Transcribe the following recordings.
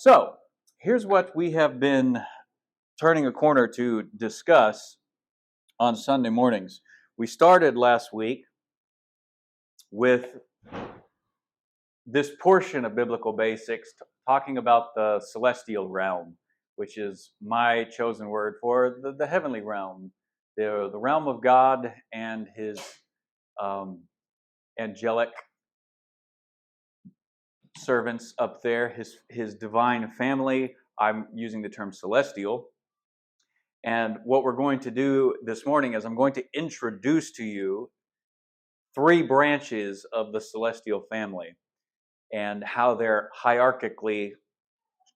So, here's what we have been turning a corner to discuss on Sunday mornings. We started last week with this portion of biblical basics talking about the celestial realm, which is my chosen word for the heavenly realm, the realm of God and his angelic servants up there, his divine family. I'm using the term celestial. And what we're going to do this morning is I'm going to introduce to you three branches of the celestial family and how they're hierarchically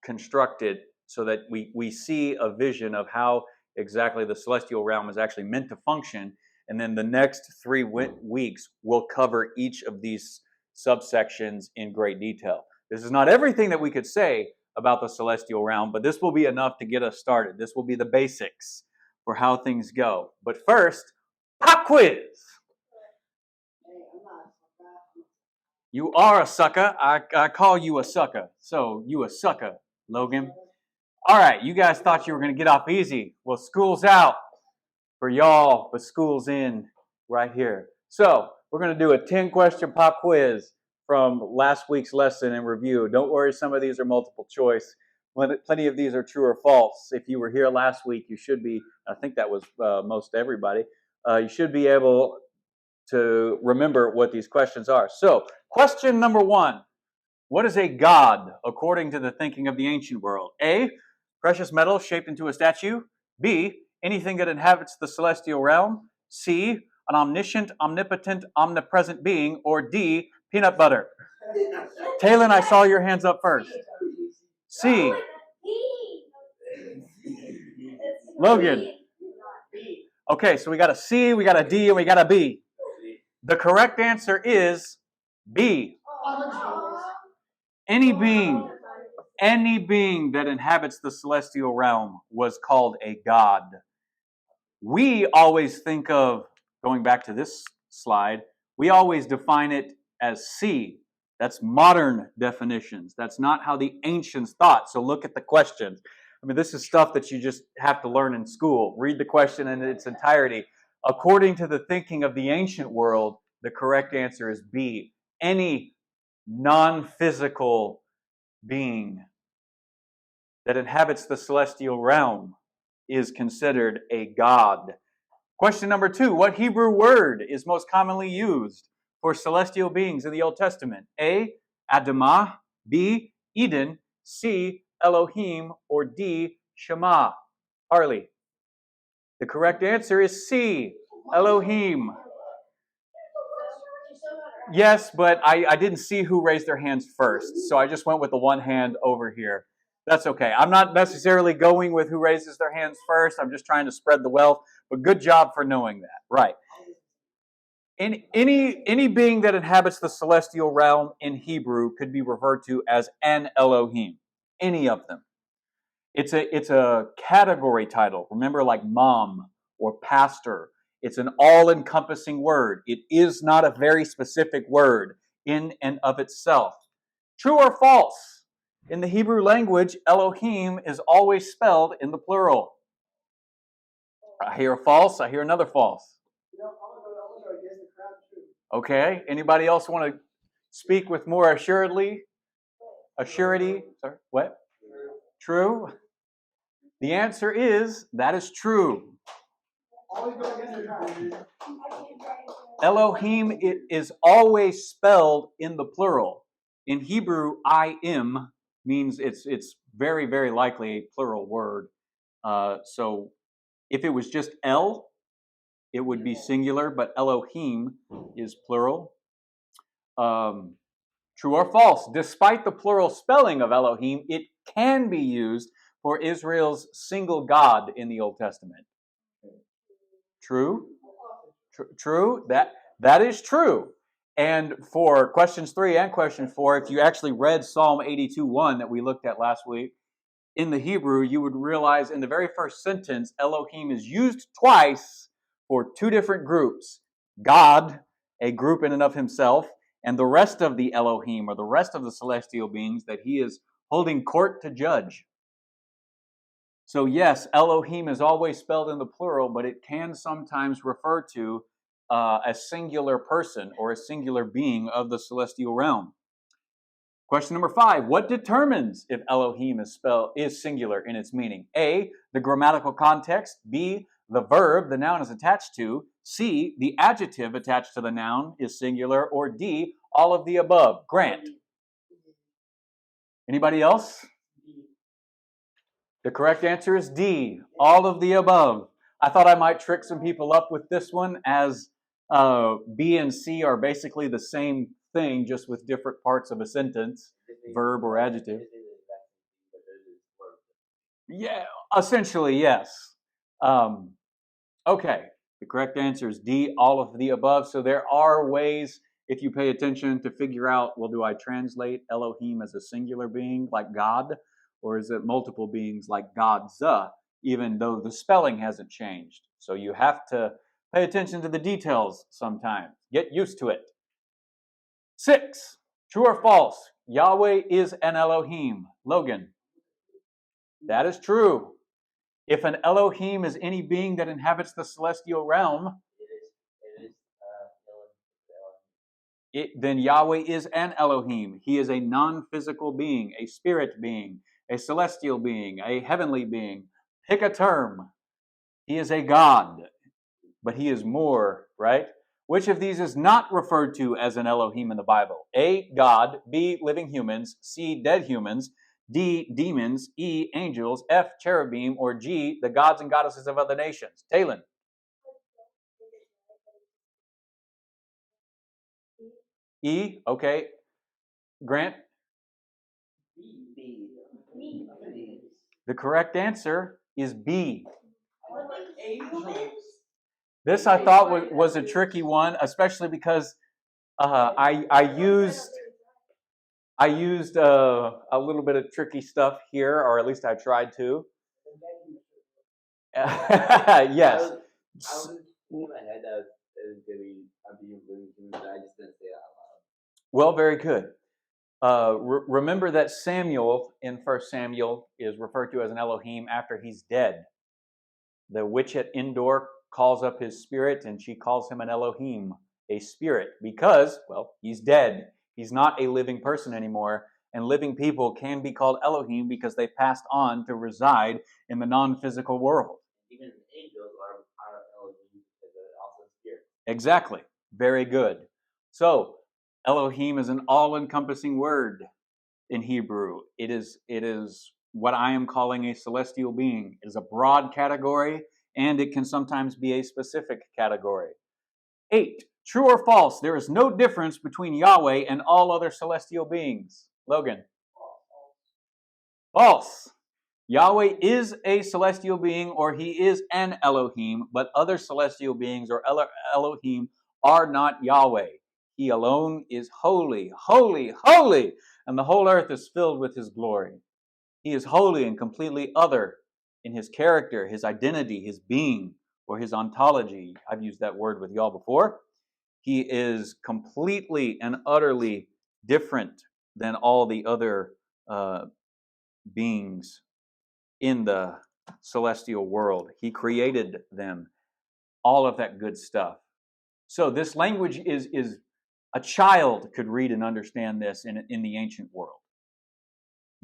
constructed so that we see a vision of how exactly the celestial realm is actually meant to function. And then the next 3 weeks will cover each of these subsections in great detail. This is not everything that we could say about the celestial realm, but this will be enough to get us started. This will be the basics for how things go. But first, pop quiz. You are a sucker. I call you a sucker. So you a sucker, Logan. All right, you guys thought you were going to get off easy. Well, school's out for y'all, but school's in right here. So we're going to do a 10-question pop quiz from last week's lesson and review. Don't worry, some of these are multiple choice. Plenty of these are true or false. If you were here last week, you should be, I think that was most everybody, you should be able to remember what these questions are. So, question number 1. What is a god according to the thinking of the ancient world? A, precious metal shaped into a statue. B, anything that inhabits the celestial realm. C, an omniscient, omnipotent, omnipresent being. Or D, peanut butter. Talon, I saw your hands up first. C. Logan. Okay, so we got a C, we got a D, and we got a B. The correct answer is B. Any being that inhabits the celestial realm was called a god. We always think of, going back to this slide, we always define it as C. That's modern definitions. That's not how the ancients thought. So look at the questions. I mean, this is stuff that you just have to learn in school. Read the question in its entirety. According to the thinking of the ancient world, the correct answer is B. Any non-physical being that inhabits the celestial realm is considered a god. Question number 2. What Hebrew word is most commonly used for celestial beings in the Old Testament? A, Adamah. B, Eden. C, Elohim. Or D, Shema. Harley. The correct answer is C, Elohim. Yes, but I didn't see who raised their hands first, so I just went with the one hand over here. That's okay. I'm not necessarily going with who raises their hands first. I'm just trying to spread the wealth, but good job for knowing that. Right. Any being that inhabits the celestial realm in Hebrew could be referred to as an Elohim. Any of them. It's a category title. Remember, like mom or pastor. It's an all-encompassing word. It is not a very specific word in and of itself. True or false? In the Hebrew language, Elohim is always spelled in the plural. I hear a false. I hear another false. Okay. Anybody else want to speak with more assuredly? Assurity? Sorry. What? True. The answer is that is true. Elohim is always spelled in the plural. In Hebrew, I am means it's very, very likely a plural word. So if it was just El, it would be singular, but Elohim is plural. True or false? Despite the plural spelling of Elohim, it can be used for Israel's single God in the Old Testament. True? True? That is true. And for questions 3 and question 4, if you actually read Psalm 82:1 that we looked at last week, in the Hebrew, you would realize in the very first sentence, Elohim is used twice for 2 different groups. God, a group in and of himself, and the rest of the Elohim, or the rest of the celestial beings that he is holding court to judge. So yes, Elohim is always spelled in the plural, but it can sometimes refer to a singular person or a singular being of the celestial realm. Question number 5, what determines if Elohim is singular in its meaning? A, the grammatical context. B, the verb the noun is attached to. C, the adjective attached to the noun is singular. Or D, all of the above. Grant. Anybody else? The correct answer is D, all of the above. I thought I might trick some people up with this one, as B and C are basically the same thing, just with different parts of a sentence, verb or adjective. Yeah, essentially, yes. Okay, the correct answer is D, all of the above. So there are ways, if you pay attention, to figure out, well, do I translate Elohim as a singular being like God? Or is it multiple beings like God's, even though the spelling hasn't changed? So you have to pay attention to the details sometimes. Get used to it. 6, true or false? Yahweh is an Elohim. Logan. That is true. If an Elohim is any being that inhabits the celestial realm, then Yahweh is an Elohim. He is a non-physical being, a spirit being, a celestial being, a heavenly being. Pick a term. He is a God, but he is more, right? Which of these is not referred to as an Elohim in the Bible? A, God. B, living humans. C, dead humans. D, demons. E, angels. F, cherubim. Or G, the gods and goddesses of other nations. Talon. E, okay. Grant. The correct answer is B. This I thought was a tricky one, especially because I used a little bit of tricky stuff here, or at least I tried to. Yes. I was in my head that it was going to be living human, but I just didn't say it out loud. Well, very good. Remember that Samuel in 1 Samuel is referred to as an Elohim after he's dead. The witch at Endor calls up his spirit, and she calls him an Elohim, a spirit, because, well, he's dead. He's not a living person anymore, and living people can be called Elohim because they passed on to reside in the non-physical world. Even angels are Elohim because they're also spirits. Exactly. Very good. So, Elohim is an all-encompassing word in Hebrew. It is what I am calling a celestial being. It is a broad category, and it can sometimes be a specific category. 8, true or false? There is no difference between Yahweh and all other celestial beings. Logan. False. Yahweh is a celestial being, or he is an Elohim, but other celestial beings or Elohim are not Yahweh. He alone is holy, holy, holy, and the whole earth is filled with his glory. He is holy and completely other in his character, his identity, his being, or his ontology. I've used that word with y'all before. He is completely and utterly different than all the other beings in the celestial world. He created them, all of that good stuff. So this language is a child could read and understand this in the ancient world.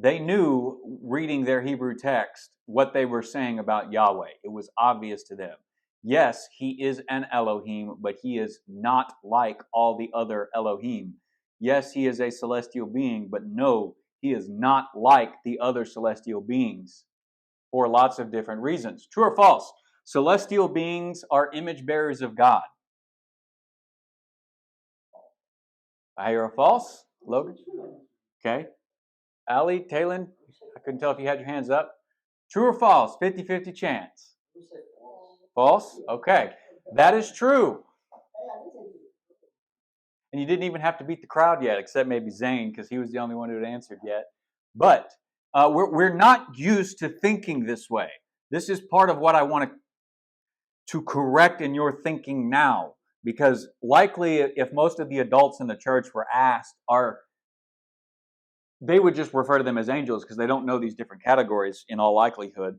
They knew, reading their Hebrew text, what they were saying about Yahweh. It was obvious to them. Yes, he is an Elohim, but he is not like all the other Elohim. Yes, he is a celestial being, but no, he is not like the other celestial beings for lots of different reasons. True or false? Celestial beings are image bearers of God. I hear a false. Logan? Okay. Ali, Talon, I couldn't tell if you had your hands up. True or false? 50-50 chance. False? Okay. That is true. And you didn't even have to beat the crowd yet, except maybe Zane, because he was the only one who had answered yet. But we're not used to thinking this way. This is part of what I want to correct in your thinking now. Because likely, if most of the adults in the church were asked, they would just refer to them as angels because they don't know these different categories in all likelihood.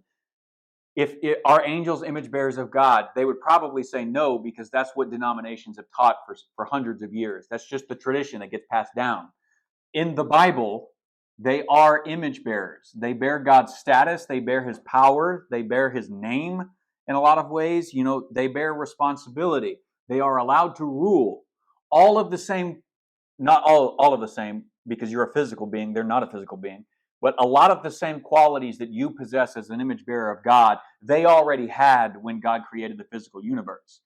If it are angels image bearers of God, they would probably say no because that's what denominations have taught for hundreds of years. That's just the tradition that gets passed down. In the Bible, they are image bearers. They bear God's status, they bear his power, they bear his name in a lot of ways. You know, they bear responsibility. They are allowed to rule. All of the same, not all of the same, because you're a physical being, they're not a physical being. But a lot of the same qualities that you possess as an image bearer of God, they already had when God created the physical universe.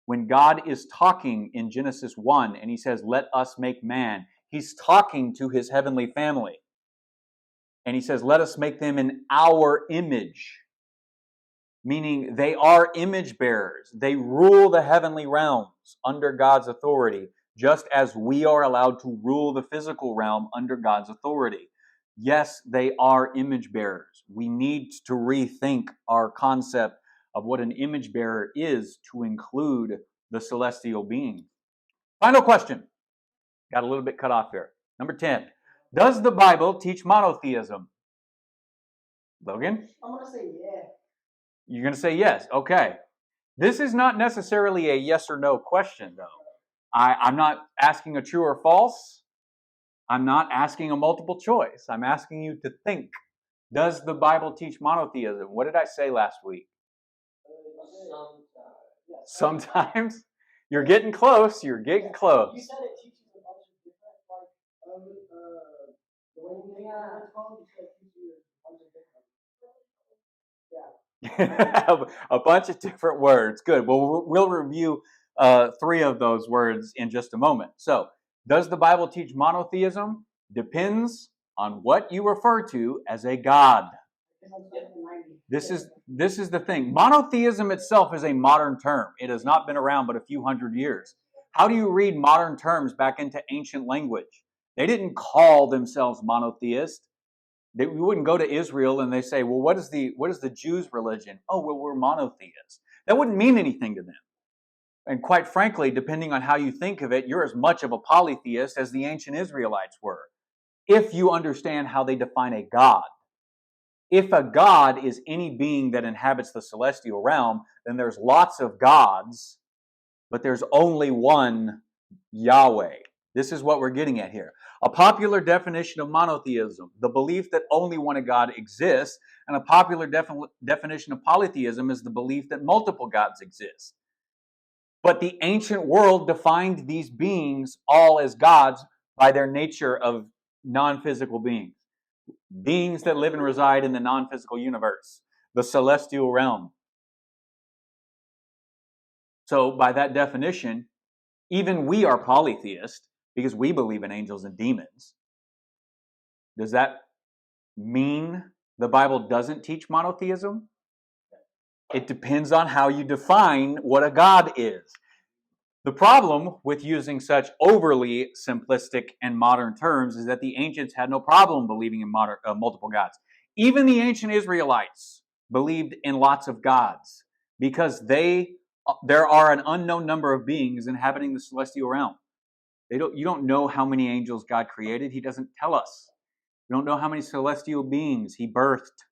When God is talking in Genesis 1 and he says, "Let us make man," he's talking to his heavenly family. And he says, "Let us make them in our image," meaning they are image bearers. They rule the heavenly realms under God's authority, just as we are allowed to rule the physical realm under God's authority. Yes, they are image bearers. We need to rethink our concept of what an image bearer is to include the celestial being. Final question. Got a little bit cut off there. Number 10. Does the Bible teach monotheism? Logan? I'm going to say yeah. You're going to say yes. Okay. This is not necessarily a yes or no question, though. I'm not asking a true or false. I'm not asking a multiple choice. I'm asking you to think. Does the Bible teach monotheism? What did I say last week? Sometimes. You're getting close. You're getting close. You said it teaches a bunch of different, the way you think it's called, you said it teaches a bunch of different. Yeah. A bunch of different words. Good. Well, we'll review 3 of those words in just a moment. So, does the Bible teach monotheism? Depends on what you refer to as a God. This is the thing. Monotheism itself is a modern term. It has not been around but a few hundred years. How do you read modern terms back into ancient language? They didn't call themselves monotheist. We wouldn't go to Israel and they say, "Well, what is the Jews' religion?" "Oh, well, we're monotheists." That wouldn't mean anything to them. And quite frankly, depending on how you think of it, you're as much of a polytheist as the ancient Israelites were, if you understand how they define a God. If a God is any being that inhabits the celestial realm, then there's lots of gods, but there's only one Yahweh. This is what we're getting at here. A popular definition of monotheism, the belief that only one God exists, and a popular definition of polytheism is the belief that multiple gods exist. But the ancient world defined these beings all as gods by their nature of non-physical beings. Beings that live and reside in the non-physical universe, the celestial realm. So by that definition, even we are polytheist because we believe in angels and demons. Does that mean the Bible doesn't teach monotheism? It depends on how you define what a God is. The problem with using such overly simplistic and modern terms is that the ancients had no problem believing in multiple gods. Even the ancient Israelites believed in lots of gods because there are an unknown number of beings inhabiting the celestial realm. You don't know how many angels God created. He doesn't tell us. You don't know how many celestial beings he birthed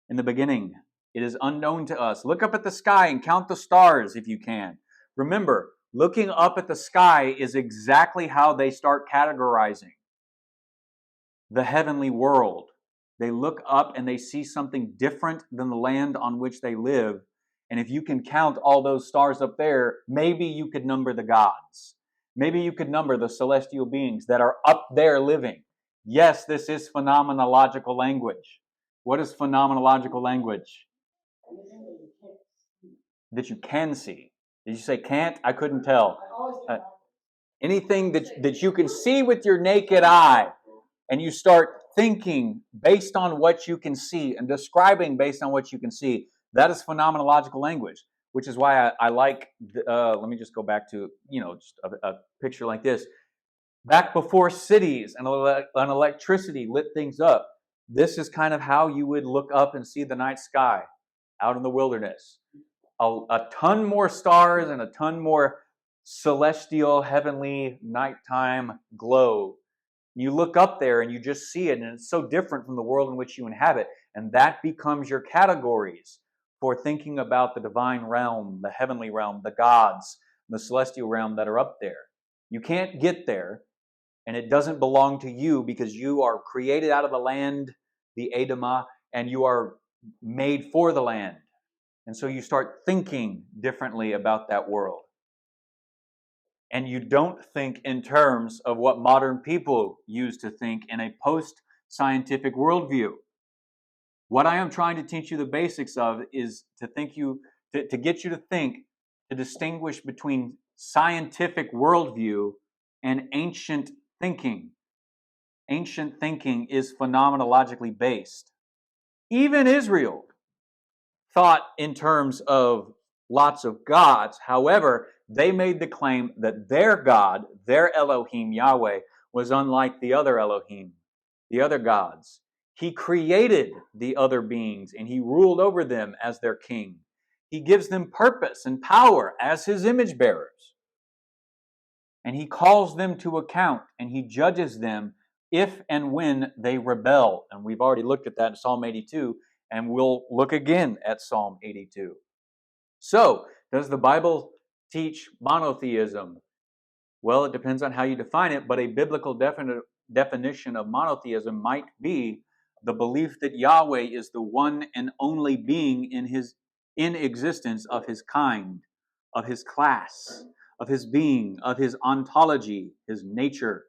in the beginning. It is unknown to us. Look up at the sky and count the stars if you can. Remember, looking up at the sky is exactly how they start categorizing the heavenly world. They look up and they see something different than the land on which they live. And if you can count all those stars up there, maybe you could number the gods. Maybe you could number the celestial beings that are up there living. Yes, this is phenomenological language. What is phenomenological language? That you can see. Did you say can't? I couldn't tell. Anything that you can see with your naked eye, and you start thinking based on what you can see and describing based on what you can see, that is phenomenological language, which is why I like, let me just go back to, just a picture like this. Back before cities and electricity lit things up, this is kind of how you would look up and see the night sky out in the wilderness. A ton more stars and a ton more celestial, heavenly, nighttime glow You look up there and you just see it, and it's so different from the world in which you inhabit. And that becomes your categories for thinking about the divine realm, the heavenly realm, the gods, the celestial realm that are up there. You can't get there, and it doesn't belong to you because you are created out of the land, the Adamah, and you are made for the land. And so you start thinking differently about that world. And you don't think in terms of what modern people use to think in a post-scientific worldview. What I am trying to teach you the basics of is to get you to think, to distinguish between scientific worldview and ancient thinking. Ancient thinking is phenomenologically based. Even Israel thought in terms of lots of gods. However, they made the claim that their God, their Elohim, Yahweh, was unlike the other Elohim, the other gods. He created the other beings and he ruled over them as their king. He gives them purpose and power as his image bearers. And he calls them to account and he judges them if and when they rebel. And we've already looked at that in Psalm 82, and we'll look again at Psalm 82. So, does the Bible teach monotheism? Well, it depends on how you define it, but a biblical definition of monotheism might be the belief that Yahweh is the one and only being in existence of his kind, of his class, of his being, of his ontology, his nature.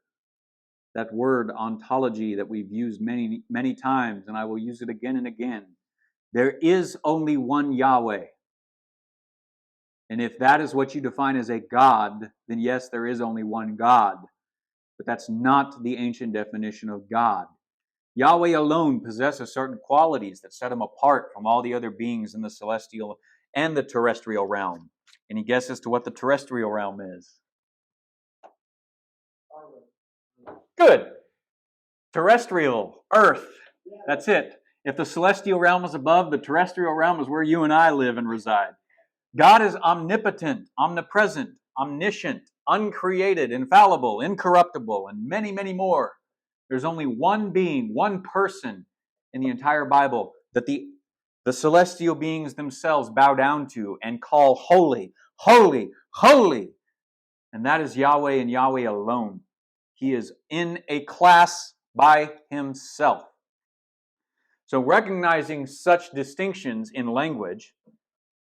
That word ontology that we've used many, many times, and I will use it again and again. There is only one Yahweh. And if that is what you define as a God, then yes, there is only one God. But that's not the ancient definition of God. Yahweh alone possesses certain qualities that set him apart from all the other beings in the celestial and the terrestrial realm. Any guess as to what the terrestrial realm is? Good. Terrestrial, earth. That's it. If the celestial realm is above, the terrestrial realm is where you and I live and reside. God is omnipotent, omnipresent, omniscient, uncreated, infallible, incorruptible, and many, many more. There's only one being, one person in the entire Bible that the celestial beings themselves bow down to and call holy, holy, holy. And that is Yahweh and Yahweh alone. He is in a class by himself. So recognizing such distinctions in language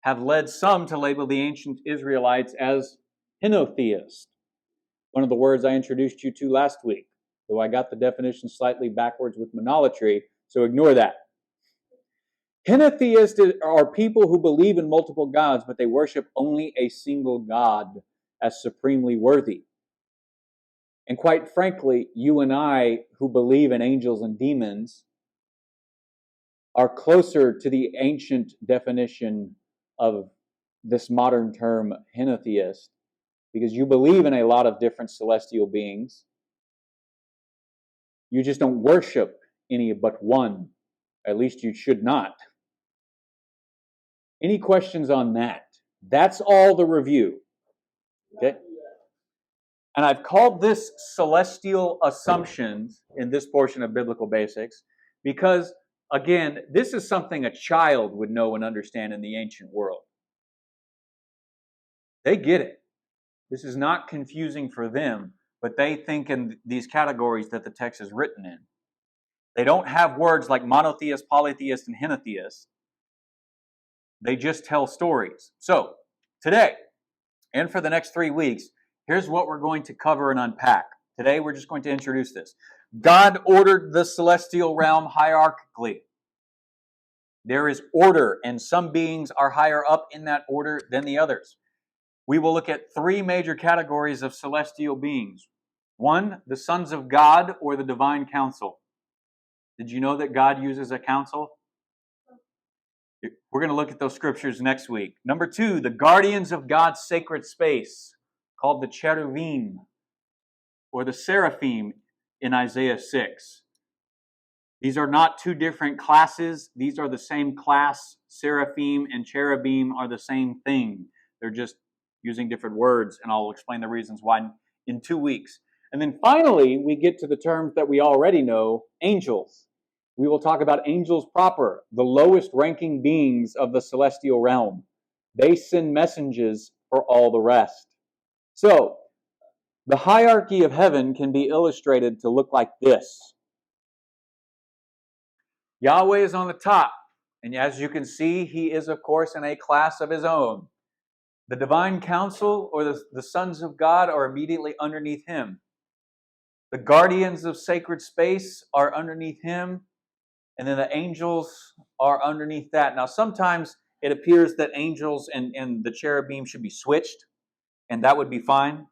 have led some to label the ancient Israelites as henotheists. One of the words I introduced you to last week, though I got the definition slightly backwards with monolatry, so ignore that. Henotheists are people who believe in multiple gods, but they worship only a single God as supremely worthy. And quite frankly, you and I, who believe in angels and demons, are closer to the ancient definition of this modern term henotheist, because you believe in a lot of different celestial beings. You just don't worship any but one. At least you should not. Any questions on that? That's all the review. Okay? And I've called this celestial assumptions in this portion of Biblical Basics because, again, this is something a child would know and understand in the ancient world. They get it. This is not confusing for them, but they think in these categories that the text is written in. They don't have words like monotheist, polytheist, and henotheist. They just tell stories. So, today, and for the next 3 weeks, here's what we're going to cover and unpack. Today, we're just going to introduce this. God ordered the celestial realm hierarchically. There is order, and some beings are higher up in that order than the others. We will look at 3 major categories of celestial beings. 1, the sons of God or the divine council. Did you know that God uses a council? We're going to look at those scriptures next week. Number 2, the guardians of God's sacred space, called the Cherubim or the Seraphim in Isaiah 6. These are not 2 different classes. These are the same class. Seraphim and Cherubim are the same thing. They're just using different words, and I'll explain the reasons why in 2 weeks. And then finally, we get to the terms that we already know, angels. We will talk about angels proper, the lowest ranking beings of the celestial realm. They send messages for all the rest. So, the hierarchy of heaven can be illustrated to look like this. Yahweh is on the top, and as you can see, he is, of course, in a class of his own. The divine council, or the sons of God, are immediately underneath him. The guardians of sacred space are underneath him, and then the angels are underneath that. Now, sometimes it appears that angels and the cherubim should be switched, and that would be fine.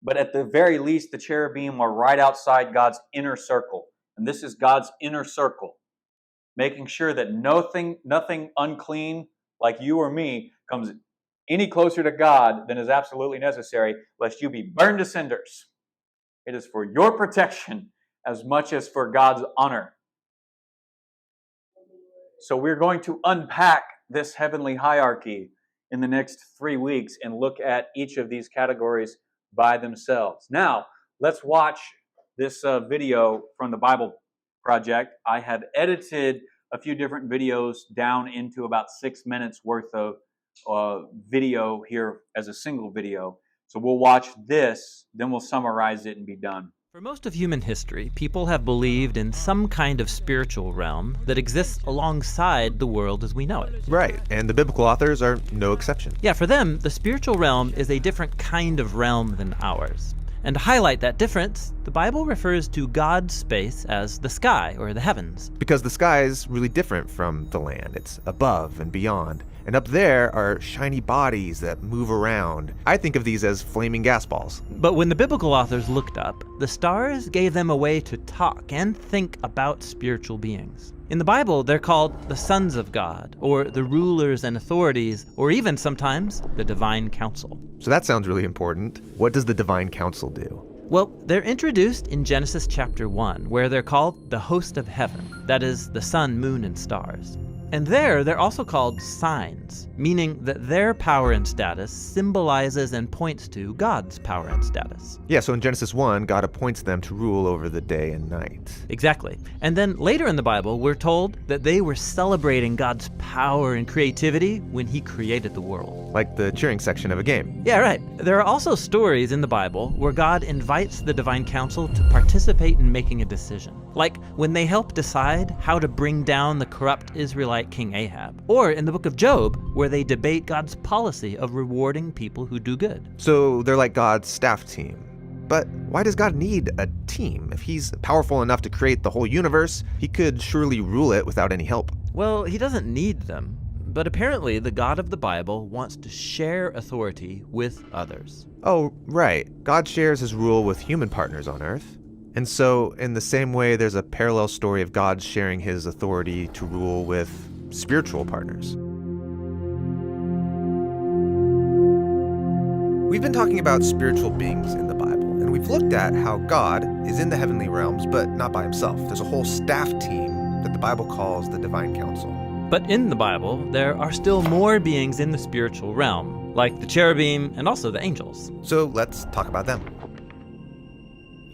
But at the very least, the cherubim are right outside God's inner circle. And this is God's inner circle, making sure that nothing unclean like you or me comes any closer to God than is absolutely necessary, lest you be burned to cinders. It is for your protection as much as for God's honor. So we're going to unpack this heavenly hierarchy in the next 3 weeks and look at each of these categories by themselves. Now, let's watch this video from the Bible Project. I have edited a few different videos down into about 6 minutes worth of video here as a single video. So we'll watch this, then we'll summarize it and be done. For most of human history, people have believed in some kind of spiritual realm that exists alongside the world as we know it. Right, and the biblical authors are no exception. Yeah, for them, the spiritual realm is a different kind of realm than ours. And to highlight that difference, the Bible refers to God's space as the sky, or the heavens. Because the sky is really different from the land. It's above and beyond. And up there are shiny bodies that move around. I think of these as flaming gas balls. But when the biblical authors looked up, the stars gave them a way to talk and think about spiritual beings. In the Bible, they're called the sons of God, or the rulers and authorities, or even sometimes the divine council. So that sounds really important. What does the divine council do? Well, they're introduced in Genesis chapter 1, where they're called the host of heaven, that is, the sun, moon, and stars. And there, they're also called signs, meaning that their power and status symbolizes and points to God's power and status. Yeah, so in Genesis 1, God appoints them to rule over the day and night. Exactly. And then later in the Bible, we're told that they were celebrating God's power and creativity when he created the world. Like the cheering section of a game. Yeah, right. There are also stories in the Bible where God invites the divine council to participate in making a decision. Like when they help decide how to bring down the corrupt Israelite King Ahab. Or in the book of Job, where they debate God's policy of rewarding people who do good. So they're like God's staff team. But why does God need a team? If he's powerful enough to create the whole universe, he could surely rule it without any help. Well, he doesn't need them. But apparently, the God of the Bible wants to share authority with others. Oh, right. God shares his rule with human partners on Earth. And so, in the same way, there's a parallel story of God sharing his authority to rule with spiritual partners. We've been talking about spiritual beings in the Bible, and we've looked at how God is in the heavenly realms, but not by himself. There's a whole staff team that the Bible calls the divine council. But in the Bible, there are still more beings in the spiritual realm, like the cherubim and also the angels. So let's talk about them.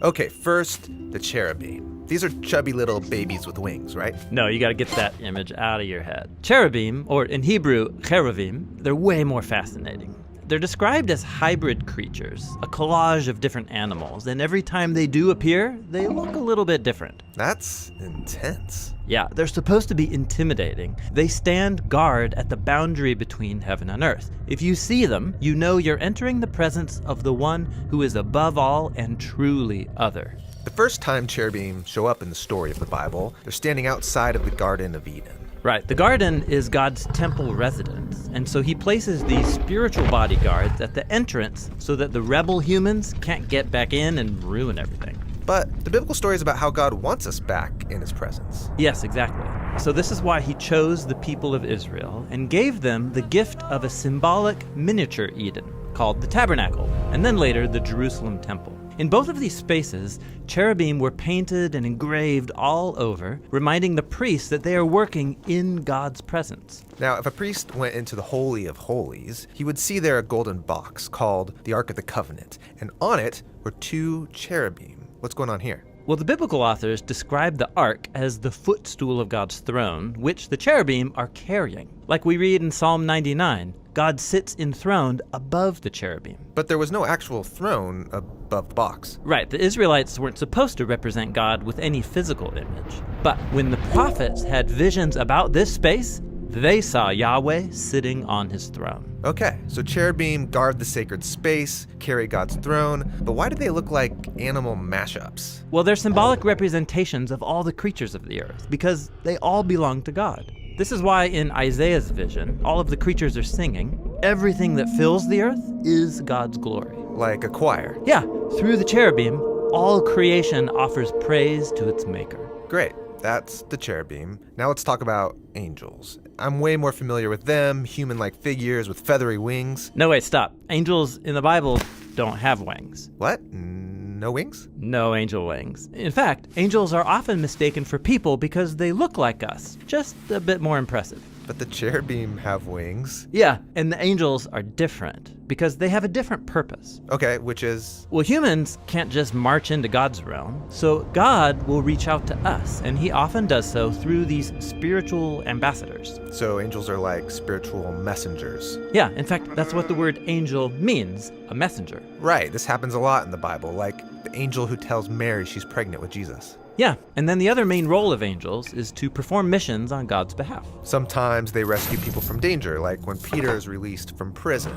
Okay, first, the cherubim. These are chubby little babies with wings, right? No, you gotta get that image out of your head. Cherubim, or in Hebrew, cherubim, they're way more fascinating. They're described as hybrid creatures, a collage of different animals, and every time they do appear, they look a little bit different. That's intense. Yeah, they're supposed to be intimidating. They stand guard at the boundary between heaven and earth. If you see them, you know you're entering the presence of the one who is above all and truly other. The first time cherubim show up in the story of the Bible, they're standing outside of the Garden of Eden. Right, the garden is God's temple residence, and so he places these spiritual bodyguards at the entrance so that the rebel humans can't get back in and ruin everything. But the biblical story is about how God wants us back in his presence. Yes, exactly. So this is why he chose the people of Israel and gave them the gift of a symbolic miniature Eden called the tabernacle, and then later the Jerusalem temple. In both of these spaces, cherubim were painted and engraved all over, reminding the priests that they are working in God's presence. Now, if a priest went into the Holy of Holies, he would see there a golden box called the Ark of the Covenant, and on it were 2 cherubim. What's going on here? Well, the biblical authors describe the ark as the footstool of God's throne, which the cherubim are carrying. Like we read in Psalm 99, God sits enthroned above the cherubim. But there was no actual throne above the box. Right, the Israelites weren't supposed to represent God with any physical image. But when the prophets had visions about this space, they saw Yahweh sitting on his throne. Okay, so cherubim guard the sacred space, carry God's throne, but why do they look like animal mashups? Well, they're symbolic representations of all the creatures of the earth, because they all belong to God. This is why in Isaiah's vision, all of the creatures are singing. Everything that fills the earth is God's glory. Like a choir. Yeah, through the cherubim, all creation offers praise to its maker. Great, that's the cherubim. Now let's talk about angels. I'm way more familiar with them, human-like figures with feathery wings. No, wait, stop. Angels in the Bible don't have wings. What? No wings? No angel wings. In fact, angels are often mistaken for people because they look like us, just a bit more impressive. But the cherubim have wings. Yeah, and the angels are different because they have a different purpose. Okay, which is? Well, humans can't just march into God's realm, so God will reach out to us, and he often does so through these spiritual ambassadors. So angels are like spiritual messengers. Yeah, in fact, that's what the word angel means, a messenger. Right, this happens a lot in the Bible, like the angel who tells Mary she's pregnant with Jesus. Yeah, and then the other main role of angels is to perform missions on God's behalf. Sometimes they rescue people from danger, like when Peter is released from prison.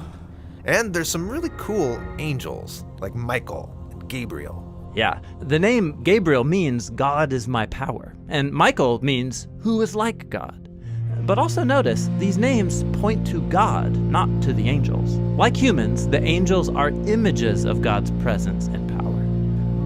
And there's some really cool angels, like Michael and Gabriel. Yeah, the name Gabriel means God is my power, and Michael means who is like God. But also notice, these names point to God, not to the angels. Like humans, the angels are images of God's presence and power.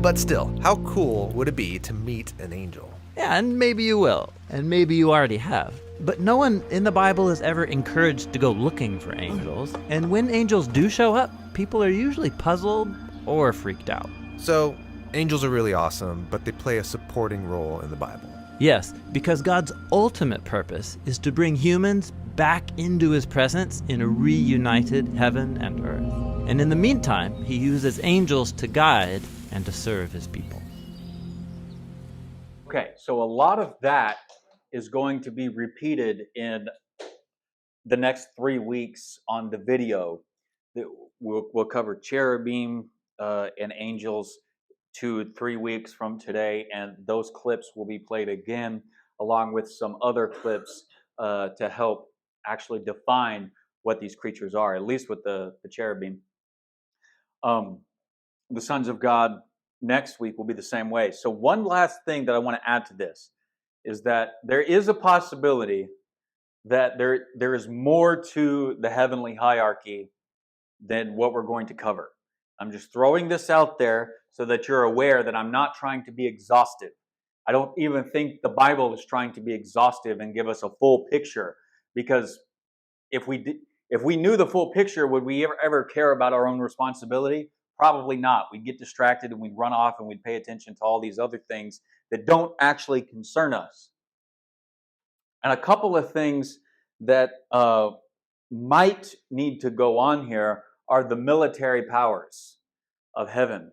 But still, how cool would it be to meet an angel? Yeah, and maybe you will, and maybe you already have. But no one in the Bible is ever encouraged to go looking for angels, and when angels do show up, people are usually puzzled or freaked out. So, angels are really awesome, but they play a supporting role in the Bible. Yes, because God's ultimate purpose is to bring humans back into his presence in a reunited heaven and earth. And in the meantime, he uses angels to guide and to serve his people. Okay, so a lot of that is going to be repeated in the next 3 weeks on the video. We'll cover cherubim and angels 2-3 weeks from today, and those clips will be played again along with some other clips to help actually define what these creatures are, at least with the cherubim. The sons of God next week will be the same way. So one last thing that I want to add to this is that there is a possibility that there is more to the heavenly hierarchy than what we're going to cover. I'm just throwing this out there so that you're aware that I'm not trying to be exhaustive. I don't even think the Bible is trying to be exhaustive and give us a full picture, because if we knew the full picture, would we ever care about our own responsibility? Probably not. We'd get distracted and we'd run off and we'd pay attention to all these other things that don't actually concern us. And a couple of things that might need to go on here are the military powers of heaven.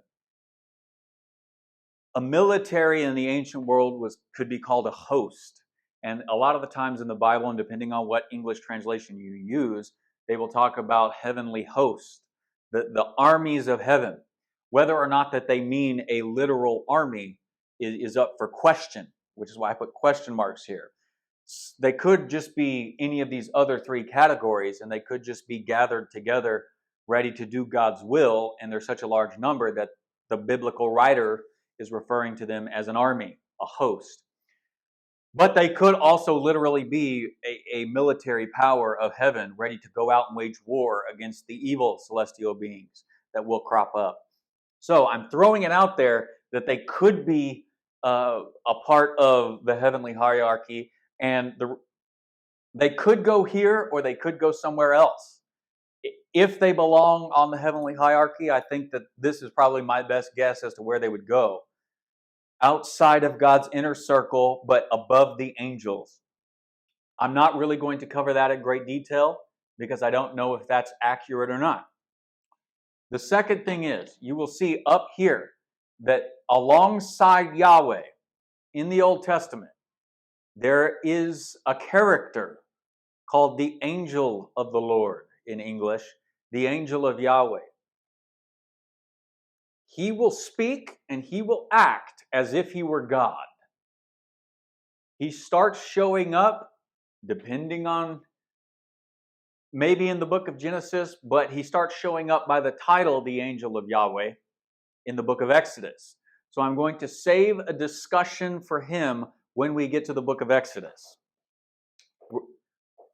A military in the ancient world could be called a host. And a lot of the times in the Bible, and depending on what English translation you use, they will talk about heavenly hosts, the armies of heaven. Whether or not that they mean a literal army is up for question, which is why I put question marks here. They could just be any of these other 3 categories, and they could just be gathered together, ready to do God's will, and there's such a large number that the biblical writer is referring to them as an army, a host. But they could also literally be a military power of heaven, ready to go out and wage war against the evil celestial beings that will crop up. So I'm throwing it out there that they could be a part of the heavenly hierarchy, and they could go here or they could go somewhere else. If they belong on the heavenly hierarchy, I think that this is probably my best guess as to where they would go. Outside of God's inner circle, but above the angels. I'm not really going to cover that in great detail because I don't know if that's accurate or not. The second thing is, you will see up here that alongside Yahweh in the Old Testament, there is a character called the angel of the Lord in English, the angel of Yahweh. He will speak and he will act as if he were God. He starts showing up, depending on maybe in the book of Genesis, but he starts showing up by the title, the angel of Yahweh, in the book of Exodus. So I'm going to save a discussion for him when we get to the book of Exodus.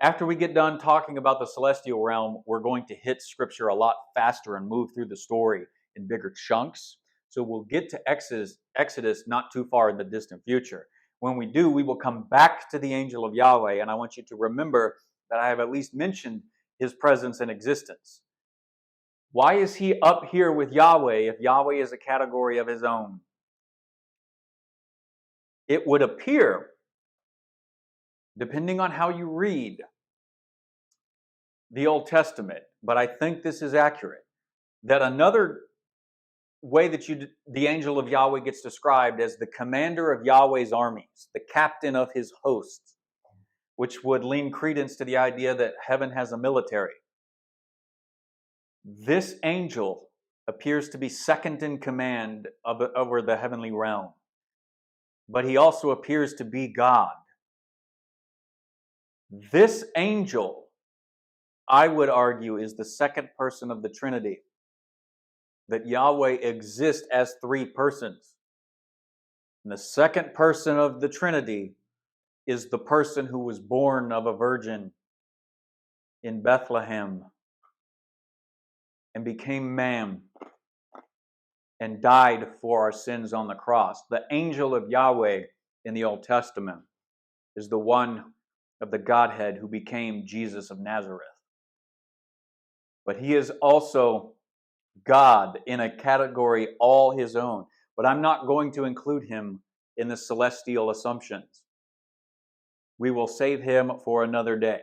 After we get done talking about the celestial realm, we're going to hit Scripture a lot faster and move through the story in bigger chunks. So we'll get to Exodus not too far in the distant future. When we do, we will come back to the angel of Yahweh, and I want you to remember that I have at least mentioned his presence and existence. Why is he up here with Yahweh if Yahweh is a category of his own? It would appear, depending on how you read the Old Testament, but I think this is accurate, that another way that the angel of Yahweh gets described as the commander of Yahweh's armies, the captain of his hosts, which would lend credence to the idea that heaven has a military. This angel appears to be second in command over the heavenly realm, but he also appears to be God. This angel, I would argue, is the second person of the Trinity. That Yahweh exists as three persons. And the second person of the Trinity is the person who was born of a virgin in Bethlehem and became man and died for our sins on the cross. The angel of Yahweh in the Old Testament is the one of the Godhead who became Jesus of Nazareth. But he is also God in a category all his own. But I'm not going to include him in the celestial assumptions. We will save him for another day.